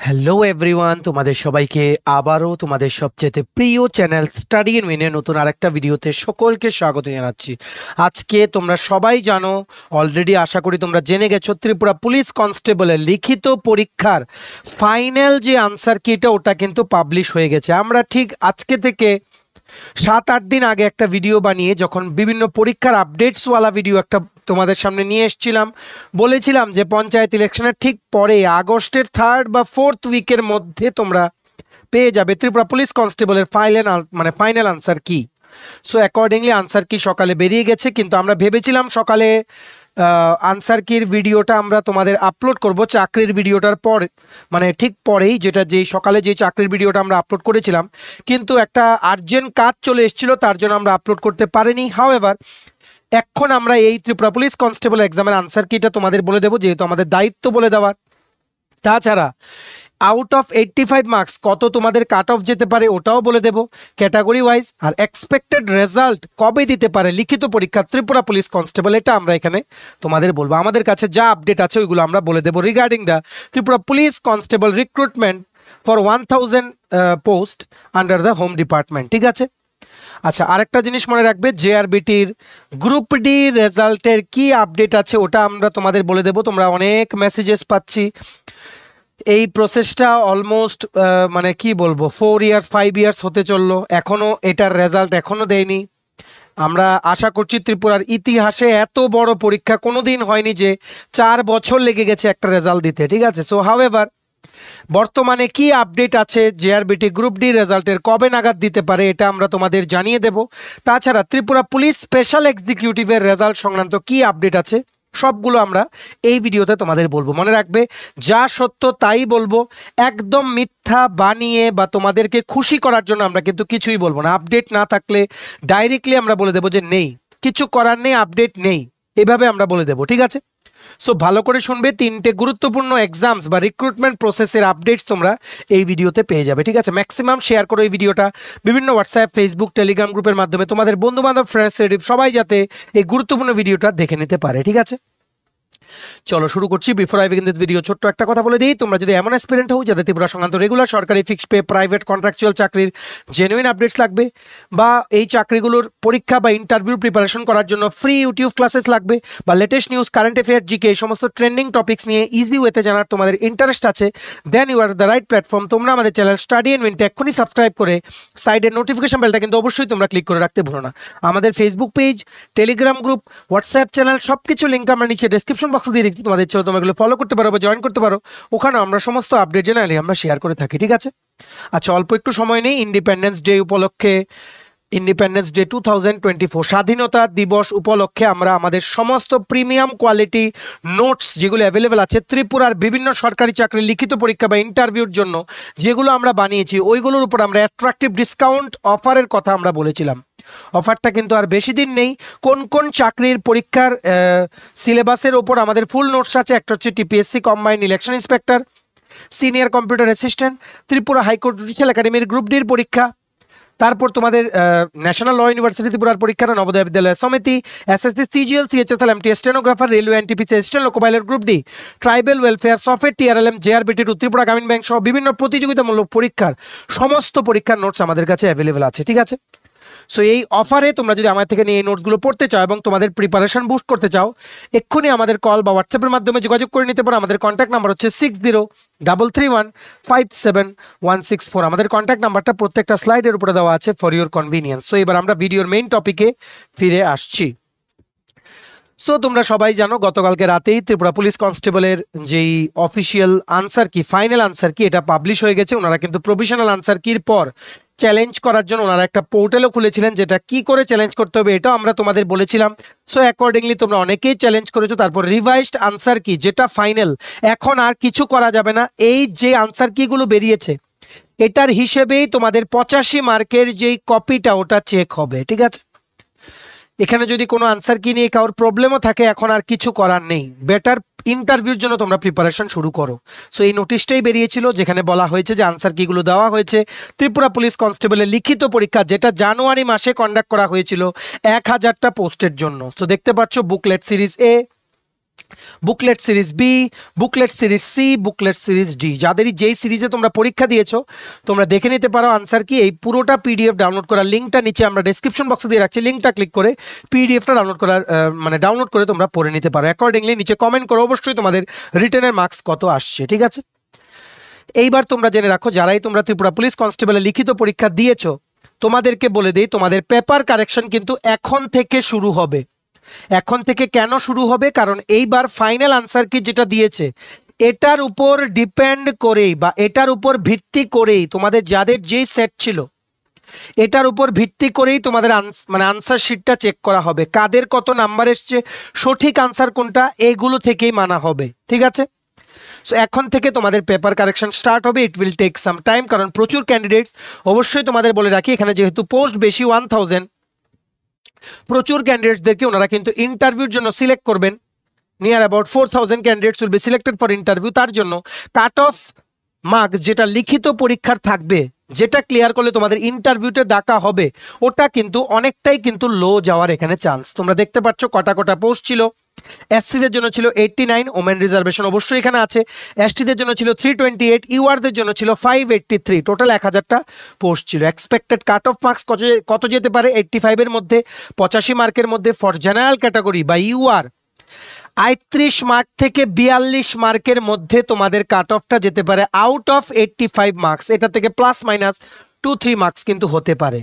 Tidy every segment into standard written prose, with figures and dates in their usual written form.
Hello everyone, তোমাদের সবাইকে আবারও তোমাদের সবচেয়ে প্রিয় চ্যানেল স্টাডি ইন উইনের নতুন আরেকটা ভিডিওতে সকলকে স্বাগত জানাচ্ছি। আজকে তোমরা সবাই জানো, অলরেডি আশা করি তোমরা জেনে গেছো, ত্রিপুরা পুলিশ কনস্টেবলের লিখিত পরীক্ষার ফাইনাল যে আনসার কিটা ওটা কিন্তু পাবলিশ হয়ে গেছে। আমরা ঠিক আজকে থেকে 7-8 দিন আগে একটা ভিডিও বানিয়ে যখন বিভিন্ন পরীক্ষার আপডেটসওয়ালা ভিডিও একটা তোমাদের সামনে নিয়ে এসেছিলাম, বলেছিলাম যে পঞ্চায়েত ইলেকশনের ঠিক পরে আগস্টের 3rd বা 4th উইকের মধ্যে তোমরা পেয়ে যাবে ত্রিপুরা পুলিশ কনস্টেবলের ফাইনাল আনসার কি। সো অ্যাকর্ডিংলি আনসার কি সকালে বেরিয়ে গেছে, কিন্তু আমরা ভেবেছিলাম সকালে আনসার কির ভিডিওটা আমরা তোমাদের আপলোড করব চাকরির ভিডিওটার পর, মানে ঠিক পরেই, যেই সকালে যে চাকরির ভিডিওটা আমরা আপলোড করেছিলাম, কিন্তু একটা আর্জেন্ট কাজ চলে এসেছিল, তার জন্য আমরা আপলোড করতে পারিনি। হাউএভার এখন আমরা এই ত্রিপুরা পুলিশ কনস্টেবল এক্সামের আনসার কিটা তোমাদের বলে দেবো, যেহেতু আমাদের দায়িত্ব বলে দেওয়ার। তাছাড়া আউট অফ 85 মার্কস কত তোমাদের কাট অফ যেতে পারে ওটাও বলে দেবো category wise, are expected result কবে দিতে পারে লিখিত পরীক্ষা ত্রিপুরা পুলিশ কনস্টেবল, এটা আমরা এখানে তোমাদের বলবো। আমাদের কাছে যা আপডেট আছে ওইগুলো আমরা বলে দেবো regarding the Tripura police constable recruitment for 1000 post under the home department. ঠিক আছে, আচ্ছা, আরেকটা জিনিস মনে রাখবে, জেআরবিটির গ্রুপ ডি রেজাল্টের কি আপডেট আছে ওটা আমরা তোমাদের বলে দেবো। তোমরা অনেক মেসেজেস পাচ্ছি, এই প্রসেসটা অলমোস্ট মানে কি বলবো 4 ইয়ার্স 5 ইয়ার্স হতে চললো, এখনো এটার রেজাল্ট এখনো দেয়নি। আমরা আশা করছি, ত্রিপুরার ইতিহাসে এত বড় পরীক্ষা কোনোদিন হয়নি যে 4 বছর লেগে গেছে একটা রেজাল্ট দিতে। ঠিক আছে, সো হাউএভার বর্তমানে কি আপডেট আছে, জেআরবিটি গ্রুপ ডি রেজাল্টের কবে নাগাদ দিতে পারে এটা আমরা তোমাদের জানিয়ে দেব। তাছাড়া ত্রিপুরা পুলিশ স্পেশাল এক্সিকিউটিভের রেজাল্ট সংক্রান্ত কি আপডেট আছে সবগুলো আমরা এই ভিডিওতে তোমাদের বলবো। মনে রাখবে, যা সত্য তাই বলবো, একদম মিথ্যা বানিয়ে বা তোমাদেরকে খুশি করার জন্য আমরা কিন্তু কিছুই বলবো না। আপডেট না থাকলে ডাইরেক্টলি আমরা বলে দেবো যে নেই, কিছু করার নেই, আপডেট নেই, এভাবে আমরা বলে দেবো। ঠিক আছে, সো ভালো করে শুনবে, 3টে গুরুত্বপূর্ণ এক্সামস বা রিক্রুটমেন্ট প্রসেসের আপডেটস তোমরা এই ভিডিওতে পেয়ে যাবে। ঠিক আছে, ম্যাক্সিমাম শেয়ার করো এই ভিডিওটা বিভিন্ন হোয়াটসঅ্যাপ, ফেসবুক, টেলিগ্রাম গ্রুপের মাধ্যমে, তোমাদের বন্ধু বান্ধব, ফ্রেন্ডস, রিলেটিভ সবাই যাতে এই গুরুত্বপূর্ণ ভিডিওটা দেখে নিতে পারে। ঠিক আছে, চলো শুরু করছি। Before I begin this video ছোট্ট একটা কথা বলে দিই, তোমরা যদি এমন অ্যাসপিরেন্ট হও যাদের ত্রিপুরা সংক্রান্ত রেগুলার সরকারি ফিক্সড পে, প্রাইভেট, কন্ট্রাকচুয়াল চাকরির জেনুইন আপডেটস লাগবে, বা এই চাকরিগুলোর পরীক্ষা বা ইন্টারভিউ প্রিপারেশন করার জন্য ফ্রি ইউটিউব ক্লাসেস লাগবে, বা latest news, current affair, GK, এই সমস্ত ট্রেন্ডিং টপিক্স নিয়ে ইজি ওয়েতে জানার তোমাদের ইন্টারেস্ট আছে, then you are the right platform. তোমরা আমাদের চ্যানেল স্টাডি ইন উইনটা এক্ষুনি সাবস্ক্রাইব করে সাইডের নোটিফিকেশন বেলটা কিন্তু অবশ্যই তোমরা ক্লিক করে রাখতে ভুলো না। আমাদের Facebook page, Telegram group, WhatsApp channel সব কিছু লিঙ্ক আমরা নিচে ডেসক্রিপশন বক্সে দিয়ে দিচ্ছি, তোমাদের ছিল তোমরা এগুলো ফলো করতে পারো বা জয়েন করতে পারো, ওখানে আমরা সমস্ত আপডেট জেনারেলি আমরা শেয়ার করে থাকি। ঠিক আছে, আচ্ছা, অল্প একটু সময় নেই, ইন্ডিপেন্ডেন্স ডে উপলক্ষে, ইন্ডিপেন্ডেন্স ডে 2024 স্বাধীনতা দিবস উপলক্ষে আমরা আমাদের সমস্ত প্রিমিয়াম কোয়ালিটি নোটস যেগুলো অ্যাভেলেবেল আছে ত্রিপুরার বিভিন্ন সরকারি চাকরির লিখিত পরীক্ষা বা ইন্টারভিউর জন্য, যেগুলো আমরা বানিয়েছি ওইগুলোর উপর আমরা অ্যাট্রাকটিভ ডিসকাউন্ট অফারের কথা আমরা বলেছিলাম। অফারটা কিন্তু আর বেশি দিন নেই। কোন কোন চাকরির পরীক্ষার সিলেবাসের ওপর আমাদের ফুল নোটস আছে, একটা হচ্ছে TPSC combined election inspector, senior computer assistant, Tripura high court judicial একাডেমির গ্রুপ ডির পরীক্ষা, তারপর তোমাদের ন্যাশনাল ল ইউনিভার্সিটি ত্রিপুরার পরীক্ষা, Navodaya Vidyalaya Samiti, SSC, CGL, CHSL, MT stenographer, railway, NTPC assistant, loco pilot group D, tribal welfare, software, TRLM, JRBT, Tripura Gramin bank সহ বিভিন্ন প্রতিযোগিতামূলক পরীক্ষার সমস্ত পরীক্ষার নোটস আমাদের কাছে অ্যাভেলেবেল আছে। ঠিক আছে, সো এই অফারে তোমরা যদি আমার থেকে নিয়ে এই নোটসগুলো পড়তে চাও এবং তোমাদের প্রিপারেশন বুস্ট করতে চাও, এক্ষুনি আমাদের কল বা হোয়াটসঅ্যাপের মাধ্যমে যোগাযোগ করে নিতে পারো। আমাদের কন্ট্যাক্ট নাম্বার হচ্ছে 6033157164। আমাদের কন্ট্যাক্ট নাম্বারটা প্রত্যেকটা স্লাইডের উপরে দেওয়া আছে ফর ইউর কনভিনিয়েন্স। সো এবার আমরা ভিডিওর মেইন টপিকে ফিরে আসছি। সো তোমরা সবাই জানো, গতকালকে রাতেই ত্রিপুরা পুলিশ কনস্টেবলের যেই অফিসিয়াল আনসার কি, ফাইনাল আনসার কি, এটা পাবলিশ হয়ে গেছে। ওনারা কিন্তু প্রভিশনাল আনসার কির পর চ্যালেঞ্জ করার জন্য ওনারা একটা পোর্টালও খুলেছিলেন, যেটা কি করে চ্যালেঞ্জ করতে হবে এটাও আমরা তোমাদের বলেছিলাম। সো অ্যাকর্ডিংলি তোমরা অনেকেই চ্যালেঞ্জ করেছো। তারপর রিভাইজড আনসার কি, যেটা ফাইনাল, এখন আর কিছু করা যাবে না, এই যে আনসার কিগুলো বেরিয়েছে এটার হিসেবেই তোমাদের 85 মার্কের যেই কপিটা ওটা চেক হবে। ঠিক আছে, এখানে যদি কোনো আনসার কি নিয়ে কারোর প্রবলেমও থাকে, এখন আর কিছু করার নেই, বেটার ইন্টারভিউর জন্য তোমরা প্রিপারেশন শুরু করো। সো এই নোটিশটাই বেরিয়েছিল, যেখানে বলা হয়েছে যে আনসার কিগুলো দেওয়া হয়েছে ত্রিপুরা পুলিশ কনস্টেবলের লিখিত পরীক্ষা, যেটা জানুয়ারি মাসে কন্ডাক্ট করা হয়েছিল 1000টা পোস্টের জন্য। সো দেখতে পাচ্ছ booklet series A, booklet series B, booklet series C, booklet series D. যাদেরই যেই সিরিজে তোমরা পরীক্ষা দিয়েছো তোমরা দেখে নিতে পারো আনসার কি। এই পুরোটা পিডিএফ ডাউনলোড করার লিঙ্কটা নিচে আমরা ডেসক্রিপশন বক্সে দিয়ে রাখছি, লিঙ্কটা ক্লিক করে পিডিএফটা ডাউনলোড করার ডাউনলোড করে তোমরা পড়ে নিতে পারো। অ্যাকর্ডিংলি নিচে কমেন্ট করো অবশ্যই তোমাদের রিটেনের মার্কস কত আসছে, ঠিক আছে। এইবার তোমরা জেনে রাখো যারাই তোমরা ত্রিপুরা পুলিশ কনস্টেবলের লিখিত পরীক্ষা দিয়েছো তোমাদেরকে বলে দিই তোমাদের পেপার কারেকশন কিন্তু এখন থেকে শুরু হবে। এখন থেকে কেন শুরু হবে? কারণ এইবার ফাইনাল আনসার কি যেটা দিয়েছে এটার উপর ডিপেন্ড করেই বা এটার উপর ভিত্তি করেই তোমাদের যাদের যেই সেট ছিল এটার উপর ভিত্তি করেই তোমাদের আনসার শিটটা চেক করা হবে, কাদের কত নাম্বার এসছে, সঠিক আনসার কোনটা, এগুলো থেকেই মানা হবে, ঠিক আছে। সো এখন থেকে তোমাদের পেপার কারেকশন স্টার্ট হবে। It will take some time, কারণ প্রচুর ক্যান্ডিডেটস, অবশ্যই তোমাদের বলে রাখি এখানে যেহেতু পোস্ট বেশি 1000, প্রচুর ক্যান্ডিডেটসদেরকে ওনারা কিন্তু ইন্টারভিউর জন্য সিলেক্ট করবেন। Near about 4000 candidates will be selected for interview. তার জন্য কাট অফ মার্কস যেটা লিখিত পরীক্ষার থাকবে, যেটা ক্লিয়ার করলে তোমাদের ইন্টারভিউতে ডাকা হবে, ওটা কিন্তু অনেকটাই কিন্তু লো যাওয়ার এখানে চান্স। তোমরা দেখতে পাচ্ছ কটা কটা পোস্ট ছিল। এসসিদের জন্য ছিল 89, ওমেন রিজার্ভেশন অবশ্যই এখানে আছে। এসটিদের জন্য ছিল 328, ইউআরদের জন্য ছিল 583, টোটাল 1000টা পোস্ট ছিল। এক্সপেক্টেড কাট অফ মার্কস কত যেতে পারে? 85 এর মধ্যে, 85 মার্কের মধ্যে। ফর জেনারেল ক্যাটাগরি বা ইউআর 38 মার্ক থেকে 42 মার্কের মধ্যে তোমাদের কাট অফটা যেতে পারে আউট অফ 85 মার্কস। এটা থেকে প্লাস মাইনাস 2-3 মার্কস কিন্তু হতে পারে।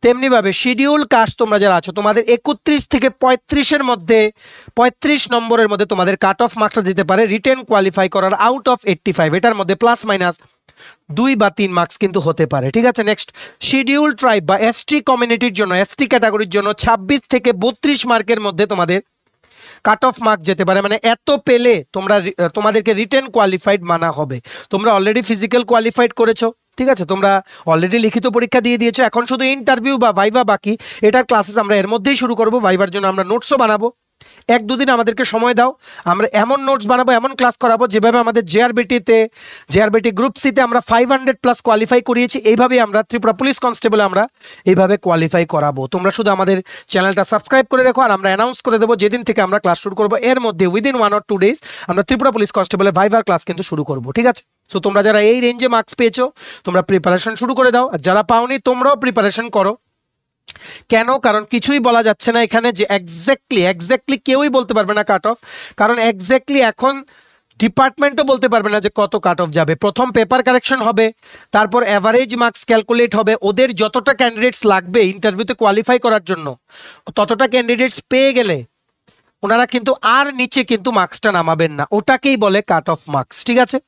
তেমনিভাবে শিডিউল কাস্ট তোমরা যারা আছো তোমাদের 31 থেকে 35-এর মধ্যে, 35 নম্বরের মধ্যে তোমাদের কাট অফ মার্কসটা দিতে পারে রিটেন কোয়ালিফাই করার আউট অফ 85। এটার মধ্যে প্লাস মাইনাস 2 বা 3 মার্কস কিন্তু হতে পারে, ঠিক আছে। নেক্সট শিডিউল ট্রাইব বা এসটি কমিউনিটির জন্য, এসটি ক্যাটাগরির জন্য 26 থেকে 32 মার্কের মধ্যে তোমাদের কাট অফ মার্ক যেতে পারে। মানে এত পেলে তোমাদেরকে রিটেন কোয়ালিফাইড মানা হবে। তোমরা অলরেডি ফিজিক্যাল কোয়ালিফাইড করেছো, ঠিক আছে, তোমরা অলরেডি লিখিত পরীক্ষা দিয়ে দিয়েছো, এখন শুধু ইন্টারভিউ বা ভাইভা বাকি। এটার ক্লাসেস আমরা এর মধ্যেই শুরু করব। ভাইবার জন্য আমরা নোটসও বানাবো, 1-2 দিন আমাদেরকে সময় দাও, আমরা এমন নোটস বানাবো, এমন ক্লাস করাবো যেভাবে আমাদের জেআরবিটি গ্রুপ সিতে আমরা 500+ কোয়ালিফাই করিয়েছি, এইভাবেই আমরা ত্রিপুরা পুলিশ কনস্টেবলে আমরা এইভাবে কোয়ালিফাই করাবো। তোমরা শুধু আমাদের চ্যানেলটা সাবস্ক্রাইব করে রাখো, আর আমরা অ্যানাউন্স করে দেবো যেদিন থেকে আমরা ক্লাস শুরু করবো এর মধ্যে উইদিন 1 or 2 days আমরা ত্রিপুরা পুলিশ কনস্টেবলের ভাইভার ক্লাস কিন্তু শুরু করবো, ঠিক আছে। সো তোমরা যারা এই রেঞ্জে মার্কস পেয়েছো তোমরা প্রিপারেশন শুরু করে দাও, আর যারা পাওনি তোমরাও প্রিপারেশন করো। কেন? কারণ কিছুই বলা যাচ্ছে না এখানে যে এক্স্যাক্টলি কেউই বলতে পারবে না কাট অফ, কারণ এক্স্যাক্টলি এখন ডিপার্টমেন্টও বলতে পারবে না যে কত কাট অফ যাবে। প্রথম পেপার কারেকশন হবে, তারপর অ্যাভারেজ মার্কস ক্যালকুলেট হবে, ওদের যতটা ক্যান্ডিডেটস লাগবে ইন্টারভিউতে কোয়ালিফাই করার জন্য ততটা ক্যান্ডিডেটস পেয়ে গেলে ওনারা কিন্তু আর নিচে কিন্তু মার্কসটা নামাবেন না, ওটাকেই বলে কাট অফ মার্কস, ঠিক আছে।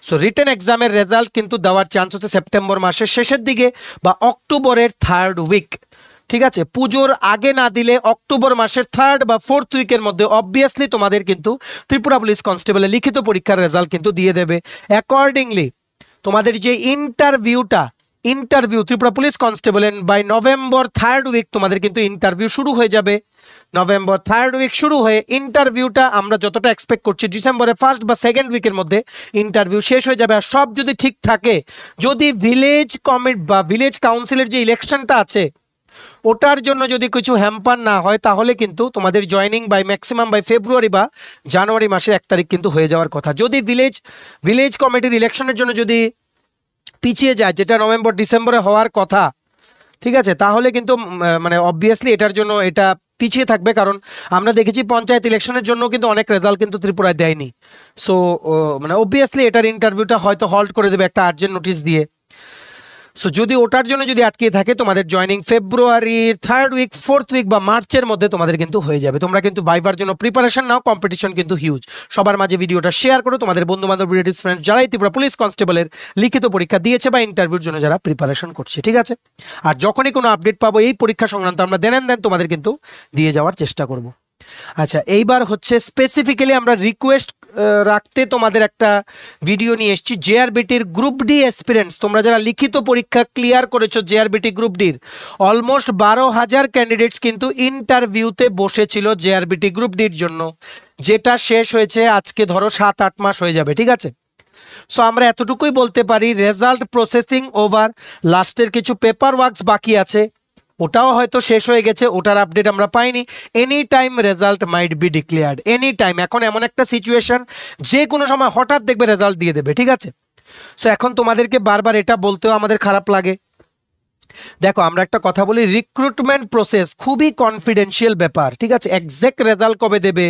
সো রিটেন এক্সামের রেজাল্ট কিন্তু দেওয়ার চান্স হচ্ছে সেপ্টেম্বর মাসের শেষের দিকে বা অক্টোবরের 3rd উইক, ঠিক আছে। পুজোর আগে না দিলে অক্টোবর মাসের 3rd বা 4th উইকের মধ্যে অবভিয়াসলি তোমাদের কিন্তু ত্রিপুরা পুলিশ কনস্টেবলের লিখিত পরীক্ষার রেজাল্ট কিন্তু দিয়ে দেবে। অ্যাকর্ডিংলি তোমাদের যে ইন্টারভিউ ত্রিপুরা পুলিশ কনস্টেবলের বাই নভেম্বর 3rd উইক তোমাদের কিন্তু ইন্টারভিউ শুরু হয়ে যাবে। নভেম্বর 3rd উইক শুরু হয়ে ইন্টারভিউটা আমরা যতটা এক্সপেক্ট করছি ডিসেম্বরের 1st বা 2nd উইকের মধ্যে ইন্টারভিউ শেষ হয়ে যাবে। আর সব যদি ঠিক থাকে, যদি ভিলেজ কমিটি বা ভিলেজ কাউন্সিলের যে ইলেকশনটা আছে ওটার জন্য যদি কিছু হ্যাম্পার না হয় তাহলে কিন্তু তোমাদের joining by maximum by February বা জানুয়ারি মাসের 1 তারিখ কিন্তু হয়ে যাওয়ার কথা। যদি ভিলেজ কমিটির ইলেকশনের জন্য যদি পিছিয়ে যায়, যেটা নভেম্বর ডিসেম্বরে হওয়ার কথা, ঠিক আছে, তাহলে কিন্তু মানে অবভিয়াসলি এটার জন্য এটা পিছিয়ে থাকবে। কারণ আমরা দেখেছি পঞ্চায়েত ইলেকশনের জন্য কিন্তু অনেক রেজাল্ট কিন্তু ত্রিপুরায় দেয়নি। সো মানে অবভিয়াসলি এটার ইন্টারভিউটা হয়তো হল্ট করে দেবে একটা আর্জেন্ট নোটিশ দিয়ে। সো যদি ওটার জন্য যদি আটকে থাকে তোমাদের জয়েনিং ফেব্রুয়ারির 3rd উইক 4th উইক বা মার্চের মধ্যে তোমাদের কিন্তু হয়ে যাবে। তোমরা কিন্তু ভাইভার জন্য প্রিপারেশন নাও, কম্পিটিশন কিন্তু হিউজ। সবার মাঝে ভিডিওটা শেয়ার করো, তোমাদের বন্ধু বান্ধব রিলেটিভস ফ্রেন্ডস যারাই ত্রিপুরা পুলিশ কনস্টেবলের লিখিত পরীক্ষা দিয়েছে বা ইন্টারভিউর জন্য যারা প্রিপারেশন করছে, ঠিক আছে। আর যখনই কোনো আপডেট পাবো এই পরীক্ষা সংক্রান্ত আমরা দেন তোমাদের কিন্তু দিয়ে যাওয়ার চেষ্টা করব। আচ্ছা, এইবার হচ্ছে স্পেসিফিক্যালি আমরা রিকোয়েস্ট রাখতে তোমাদের একটা ভিডিও নিয়ে এসেছি। জেআরবিটির গ্রুপ ডি অ্যাসপিরেন্টস তোমরা যারা লিখিত পরীক্ষা ক্লিয়ার করেছো জেআরবিটি গ্রুপ ডির অলমোস্ট 12,000 ক্যান্ডিডেটস কিন্তু ইন্টারভিউতে বসেছিল জেআরবিটি গ্রুপ ডির জন্য, যেটা শেষ হয়েছে আজকে ধরো 7-8 মাস হয়ে যাবে, ঠিক আছে। সো আমরা এতটুকুই বলতে পারি রেজাল্ট প্রসেসিং ওভার, লাস্টের কিছু পেপার ওয়ার্কস বাকি আছে, ওটাও হয়তো শেষ হয়ে গেছে, ওটার আপডেট আমরা পাইনি। Any time result might be declared, any time. এখন এমন একটা সিচুয়েশন, যে কোনো সময় হঠাৎ দেখবে রেজাল্ট দিয়ে দেবে, ঠিক আছে। সো এখন তোমাদেরকে বারবার এটা বলতেও আমাদের খারাপ লাগে। দেখো আমরা একটা কথা বলি, রিক্রুটমেন্ট প্রসেস খুবই কনফিডেন্সিয়াল ব্যাপার, ঠিক আছে। এক্সাক্ট রেজাল্ট কবে দেবে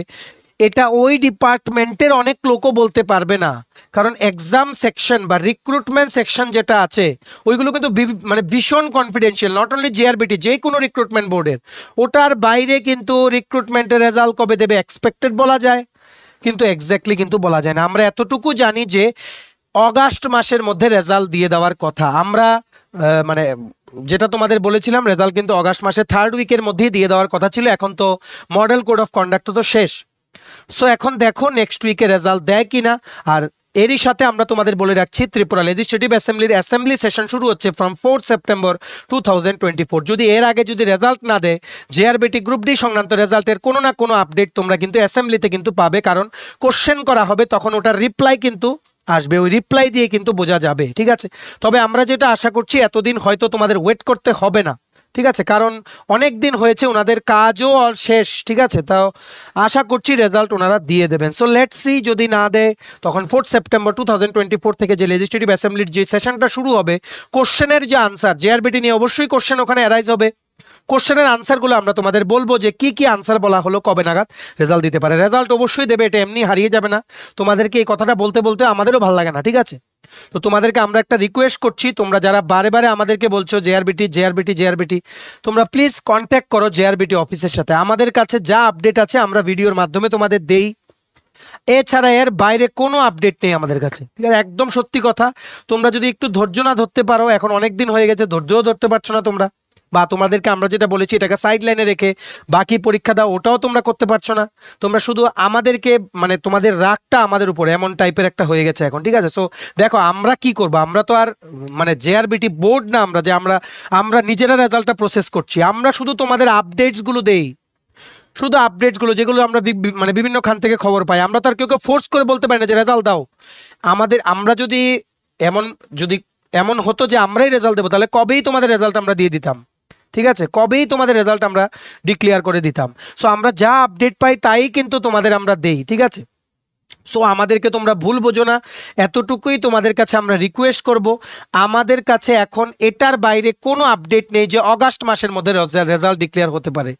এটা ওই ডিপার্টমেন্টের অনেক লোকও বলতে পারবে না, কারণ এক্সাম সেকশন বা রিক্রুটমেন্ট সেকশন যেটা আছে ওইগুলো কিন্তু মানে ভীষণ কনফিডেন্সিয়াল, নট অনলি জেআরবিটি, যে কোনো রিক্রুটমেন্ট বোর্ডের। ওটার বাইরে কিন্তু রিক্রুটমেন্টের রেজাল্ট কবে দেবে এক্সপেক্টেড বলা যায়, কিন্তু এক্স্যাক্টলি কিন্তু বলা যায় না। আমরা এতটুকু জানি যে অগাস্ট মাসের মধ্যে রেজাল্ট দিয়ে দেওয়ার কথা। আমরা মানে যেটা তোমাদের বলেছিলাম, রেজাল্ট কিন্তু অগাস্ট মাসের 3rd উইকের মধ্যেই দিয়ে দেওয়ার কথা ছিল। এখন তো মডেল কোড অফ কন্ডাক্ট তো শেষ। সো এখন দেখো নেক্সট উইকে রেজাল্ট দেয় কিনা। আর এরই সাথে আমরা তোমাদের বলে রাখছি, ত্রিপুরা লেজিসলেটিভ অ্যাসেম্বলির অ্যাসেম্বলি সেশন শুরু হচ্ছে ফ্রম 4 সেপ্টেম্বর 2024। যদি এর আগে যদি রেজাল্ট না দেয়, জেআরবিটি গ্রুপ ডি সংক্রান্ত রেজাল্টের কোনো না কোনো আপডেট তোমরা কিন্তু অ্যাসেম্বলিতে কিন্তু পাবে, কারণ কোশ্চেন করা হবে, তখন ওটার রিপ্লাই কিন্তু আসবে, ওই রিপ্লাই দিয়ে কিন্তু বোঝা যাবে, ঠিক আছে। তবে আমরা যেটা আশা করছি, এতদিন হয়তো তোমাদের ওয়েট করতে হবে না, ঠিক আছে, কারণ অনেক দিন হয়েছে, ওনাদের কাজও শেষ, ঠিক আছে। তাও আশা করছি রেজাল্ট ওনারা দিয়ে দেবেন। সো লেটস সি, যদি না দেয় তখন 4 সেপ্টেম্বর 2024 থেকে যে লেজিসলেটিভ অ্যাসেম্বলির যে সেশনটা শুরু হবে, কোশ্চেনের যে আনসার, জেআরবিটি নিয়ে অবশ্যই কোশ্চেন ওখানে অ্যারাইজ হবে। কোশ্চেনের আনসারগুলো আমরা তোমাদের বলবো যে কি কি আনসার বলা হলো, কবে নাগাদ রেজাল্ট দিতে পারে। রেজাল্ট অবশ্যই দেবে, এটা এমনি হারিয়ে যাবে না। তোমাদেরকে এই কথাটা বলতে বলতে আমাদেরও ভালো লাগে না, ঠিক আছে। তো তোমাদেরকে আমরা একটা রিকোয়েস্ট করছি, তোমরা যারা বারে বারে আমাদেরকে বলছো জেআরবিটি জেআরবিটি জেআরবিটি, তোমরা প্লিজ কন্ট্যাক্ট করো জেআরবিটি অফিসের সাথে। আমাদের কাছে যা আপডেট আছে আমরা ভিডিওর মাধ্যমে তোমাদের দেই, এছাড়া এর বাইরে কোনো আপডেট নেই আমাদের কাছে, ঠিক আছে। একদম সত্যি কথা, তোমরা যদি একটু ধৈর্য না ধরতে পারো, এখন অনেক দিন হয়ে গেছে, ধৈর্যও ধরতে পারছো না তোমরা, বা তোমাদেরকে আমরা যেটা বলেছি এটাকে সাইড লাইনে রেখে বাকি পরীক্ষা দাও, ওটাও তোমরা করতে পারছো না। তোমরা শুধু আমাদেরকে, মানে তোমাদের রাগটা আমাদের উপরে এমন টাইপের একটা হয়ে গেছে এখন, ঠিক আছে। সো দেখো আমরা কি করব, আমরা তো আর মানে জেআরবিটি বোর্ড না, আমরা যে আমরা নিজেরা রেজাল্টটা প্রসেস করছি। আমরা শুধু তোমাদের আপডেটসগুলো দেই, শুধু আপডেটসগুলো যেগুলো আমরা মানে বিভিন্ন খান থেকে খবর পাই। আমরা তো আর কেউ ফোর্স করে বলতে পারি না যে রেজাল্ট দাও। আমরা যদি এমন হতো যে আমরাই রেজাল্ট দেবো, তাহলে কবেই তোমাদের রেজাল্ট আমরা দিয়ে দিতাম, ঠিক আছে, কবেই তোমাদের রেজাল্ট আমরা ডিক্লেয়ার করে দিতাম। সো আমরা যা আপডেট পাই তাই কিন্তু তোমাদের আমরা দেই, ঠিক আছে। সো আমাদেরকে তোমরা ভুল বোঝো না, এতটুকুই তোমাদের কাছে আমরা রিকোয়েস্ট করব। আমাদের কাছে এখন এটার বাইরে কোনো আপডেট নেই যে অগাস্ট মাসের মধ্যে রেজাল্ট ডিক্লেয়ার হতে পারে,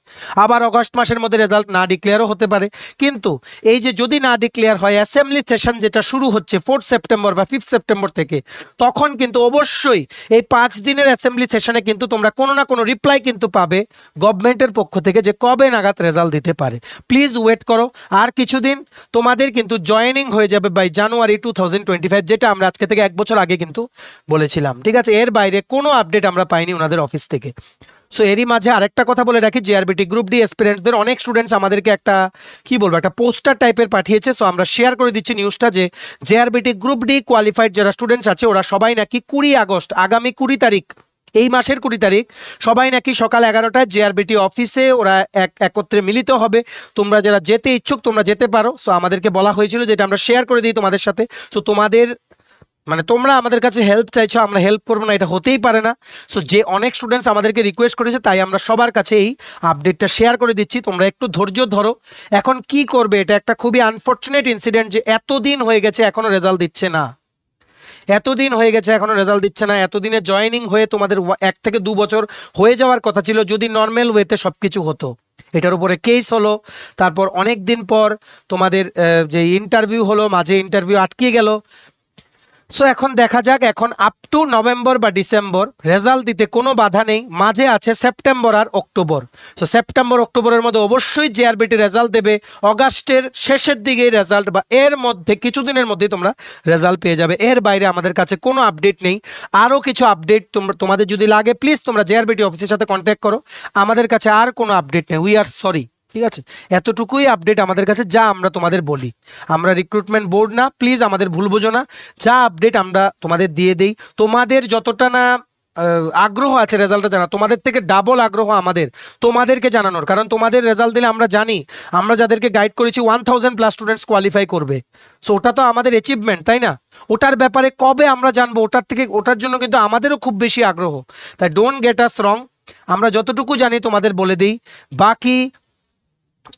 আবার অগাস্ট মাসের মধ্যে রেজাল্ট না ডিক্লেয়ারও হতে পারে। কিন্তু এই যে যদি না ডিক্লেয়ার হয়, অ্যাসেম্বলি সেশন যেটা শুরু হচ্ছে 4 সেপ্টেম্বর বা 5 সেপ্টেম্বর থেকে, তখন কিন্তু অবশ্যই এই 5 দিনের অ্যাসেম্বলি সেশনে কিন্তু তোমরা কোনো না কোনো রিপ্লাই কিন্তু পাবে গভর্নমেন্টের পক্ষ থেকে যে কবে নাগাদ রেজাল্ট দিতে পারে। প্লিজ ওয়েট করো, আর কিছুদিন তোমাদের কিন্তু জয়েনিং হয়ে যাবে বাই জানুয়ারি 2025, যেটা আমরা আজকে থেকে 1 বছর আগে কিন্তু বলেছিলাম, ঠিক আছে। এর বাইরে কোনো আপডেট আমরা পাইনি ওনাদের অফিস থেকে। সো এরই মাঝে আরেকটা কথা বলে রাখি, জেআরবিটি গ্রুপ ডি এসপিরেন্টসদের অনেক স্টুডেন্টস আমাদেরকে একটা কি বলবো, একটা পোস্টার টাইপের পাঠিয়েছে। সো আমরা শেয়ার করে দিচ্ছি নিউজটা, যে জেআরবিটি গ্রুপ ডি কোয়ালিফাইড যারা স্টুডেন্টস আছে, ওরা সবাই নাকি 20 আগস্ট, আগামী 20 তারিখ, এই মাসের 20 তারিখ, সবাই নাকি সকাল 11টায় জেআরবিটি অফিসে ওরা একত্রে মিলিত হবে। তোমরা যারা যেতে ইচ্ছুক তোমরা যেতে পারো। সো আমাদেরকে বলা হয়েছিল, যেটা আমরা শেয়ার করে দিই তোমাদের সাথে। সো তোমাদের মানে তোমরা আমাদের কাছে হেল্প চাইছো, আমরা হেল্প করবো না, এটা হতেই পারে না। সো যে অনেক স্টুডেন্টস আমাদেরকে রিকোয়েস্ট করেছে, তাই আমরা সবার কাছে এই আপডেটটা শেয়ার করে দিচ্ছি। তোমরা একটু ধৈর্য ধরো। এখন কি করবে, এটা একটা খুবই আনফর্চুনেট ইনসিডেন্ট যে এতদিন হয়ে গেছে এখনো রেজাল্ট দিচ্ছে না, এতদিন হয়ে গেছে এখনো রেজাল্ট দিচ্ছে না। এতদিনে জয়েনিং হয়ে তোমাদের 1 থেকে 2 বছর হয়ে যাওয়ার কথা ছিল, যদি নর্মাল ওয়েতে সব কিছু হতো। এটার উপরে কেস হলো, তারপর অনেক দিন পর তোমাদের যে ইন্টারভিউ হলো, মাঝে ইন্টারভিউ আটকে গেল। সো এখন দেখা যাক, এখন আপ টু নভেম্বর বা ডিসেম্বর রেজাল্ট দিতে কোনো বাধা নেই, মাঝে আছে সেপ্টেম্বর আর অক্টোবর। সো সেপ্টেম্বর অক্টোবরের মধ্যে অবশ্যই জেআরবিটি রেজাল্ট দেবে, অগাস্টের শেষের দিকে রেজাল্ট বা এর মধ্যে কিছুদিনের মধ্যেই তোমরা রেজাল্ট পেয়ে যাবে। এর বাইরে আমাদের কাছে কোনো আপডেট নেই। আরও কিছু আপডেট তোমাদের যদি লাগে, প্লিজ তোমরা জেআরবিটি অফিসের সাথে কন্ট্যাক্ট করো। আমাদের কাছে আর কোনো আপডেট নেই, উই আর সরি, ঠিক আছে। এতটুকুই আপডেট আমাদের কাছে, যা আমরা তোমাদের বলি। আমরা রিক্রুটমেন্ট বোর্ড না, প্লিজ আমাদের ভুল বোঝো না। যা আপডেট আমরা তোমাদের দিয়ে দেই। তোমাদের যতটা না আগ্রহ আছে রেজাল্টটা জানা, তোমাদের থেকে ডাবল আগ্রহ আমাদের তোমাদেরকে জানানোর, কারণ তোমাদের রেজাল্ট দিলে আমরা জানি আমরা যাদেরকে গাইড করেছি 1000+ স্টুডেন্টস কোয়ালিফাই করবে। সো ওটা তো আমাদের অ্যাচিভমেন্ট, তাই না? ওটার ব্যাপারে কবে আমরা জানবো, ওটার জন্য কিন্তু আমাদেরও খুব বেশি আগ্রহ। তাই ডোন্ট গেট আস রং, আমরা যতটুকু জানি তোমাদের বলে দিই, বাকি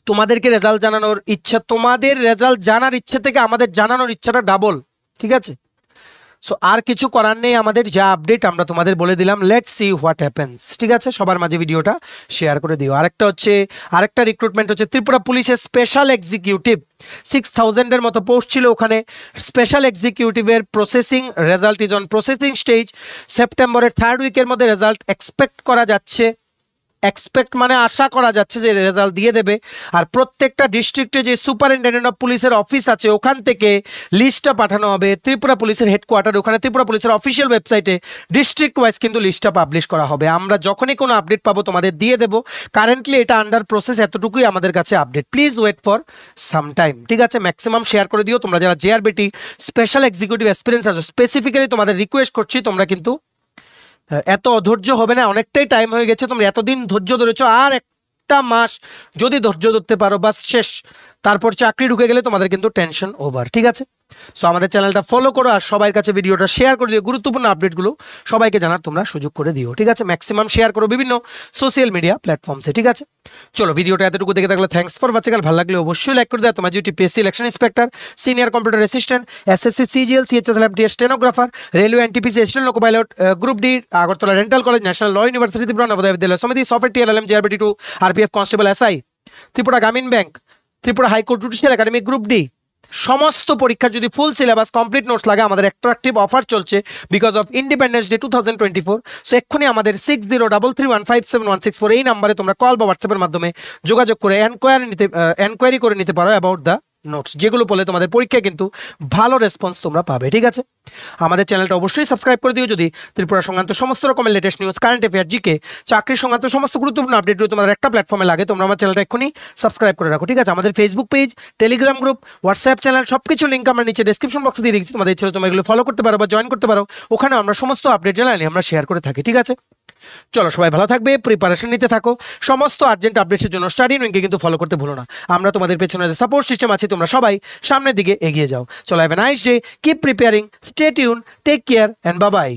তোমাদেরকে রেজাল্ট জানানোর ইচ্ছা, তোমাদের রেজাল্ট জানার ইচ্ছে থেকে আমাদের জানানোর ইচ্ছাটা ডাবল, ঠিক আছে? সো আর কিছু করার নেই, আমাদের যা আপডেট আমরা তোমাদের বলে দিলাম, লেটস সি হোয়াট হ্যাপেন্স, ঠিক আছে? সবার মাঝে ভিডিওটা শেয়ার করে দিও। আরেকটা রিক্রুটমেন্ট হচ্ছে ত্রিপুরা পুলিশের স্পেশাল এক্সিকিউটিভ, 6000-এর মতো পোস্ট ছিল ওখানে। স্পেশাল এক্সিকিউটিভের processing, result is on processing stage. সেপ্টেম্বরের 3rd উইকের মধ্যে রেজাল্ট এক্সপেক্ট করা যাচ্ছে। এক্সপেক্ট মানে আশা করা যাচ্ছে যে রেজাল্ট দিয়ে দেবে। আর প্রত্যেকটা ডিস্ট্রিক্টে যে সুপারিনটেন্ডেন্ট অফ পুলিশের অফিস আছে ওখান থেকে লিস্টটা পাঠানো হবে ত্রিপুরা পুলিশের হেডকোয়ার্টার, ওখানে ত্রিপুরা পুলিশের অফিসিয়াল ওয়েবসাইটে ডিস্ট্রিক্ট ওয়াইজ কিন্তু লিস্টটা পাবলিশ করা হবে। আমরা যখনই কোনো আপডেট পাবো তোমাদের দিয়ে দেবো। কারেন্টলি এটা আন্ডার প্রসেস, এতটুকুই আমাদের কাছে update. Please wait for some time, ঠিক আছে? ম্যাক্সিমাম শেয়ার করে দিও। তোমরা যারা জেআরবিটি স্পেশাল এক্সিকিউটিভ এক্সপিরিয়েন্স আছো, স্পেসিফিক্যালি তোমাদের রিকোয়েস্ট করছি, তোমরা কিন্তু এত অধৈর্য হবে না, অনেকটাই টাইম হয়ে গেছে। তোমরা এতদিন ধৈর্য ধরেছো, আর একটা মাস যদি ধৈর্য ধরতে পারো বাস শেষ, তারপর চাকরি ঢুকে গেলে তোমাদের কিন্তু টেনশন ওভার, ঠিক আছে? সো আমাদের চ্যানেলটা ফলো করো আর সবার কাছে ভিডিওটা শেয়ার করে দিও। গুরুত্বপূর্ণ আপডেটগুলো সবাইকে জানার তোমরা সুযোগ করে দিও, ঠিক আছে? ম্যাক্সিমাম শেয়ার করো বিভিন্ন সোশ্যাল মিডিয়া প্ল্যাটফর্মসে, ঠিক আছে? চলো, ভিডিওটা এতটুকু দেখে থাকলে থ্যাঙ্কস ফর ওয়াচিং। ভালো লাগলে অবশ্যই লাইক করে দাও। তোমার GTPSC election inspector, senior computer assistant, SSC CGL, CHS ল্যাবটি stenographer, railway NTPC assistant loco pilot, group D Agartala dental college, national law university Tripura, Navodaya Vidyalaya Samiti, software TLM, JRBT 2, RPF constable SI, Tripura Gramin bank, Tripura high court judicial academy, group D সমস্ত পরীক্ষার যদি full syllabus complete notes লাগে, আমাদের attractive offer চলছে because of independence day 2024। So এক্ষুনি আমাদের 6033157164 এই নাম্বারে তোমরা কল বা হোয়াটসঅ্যাপের মাধ্যমে যোগাযোগ করে এনকোয়ারি করে নিতে পারো অ্যাবাউট দ্য নোটস, যেগুলো বলে তোমাদের পরীক্ষায় কিন্তু ভালো রেসপন্স তোমরা পাবে, ঠিক আছে? আমাদের চ্যানেলটা অবশ্যই সাবস্ক্রাইব করে দিও যদি ত্রিপুরা সংক্রান্ত সমস্ত রকমের latest news, current affair, GK, চাকরি সংক্রান্ত সমস্ত গুরুত্বপূর্ণ আপডেটগুলো তোমাদের একটা প্ল্যাটফর্মে লাগে। তোমরা আমার চ্যানেলটা এক্ষুনি সাবস্ক্রাইব করে রাখো, ঠিক আছে? আমাদের Facebook page, Telegram group, WhatsApp channel সবকিছু লিঙ্ক আমরা নিচে ডেসক্রিপশন বক্সে দিয়ে দিচ্ছি। তোমাদের ইচ্ছে তোমরা এগুলো ফলো করতে পারো বা জয়েন করতে পারো, ওখানে আমরা সমস্ত আপডেট জানালে আমরা শেয়ার করে থাকি, ঠিক আছে? চলো, সবাই ভালো থাকবে, প্রিপারেশন নিতে থাকো। সমস্ত আর্জেন্ট আপডেটের জন্য স্টাডি উইংকে কিন্তু ফলো করতে ভুলো না। আমরা তোমাদের পেছনে যে সাপোর্ট সিস্টেম আছে, তোমরা সবাই সামনের দিকে এগিয়ে যাও। চলো, have a nice day, keep preparing, stay tune, take care and bye by.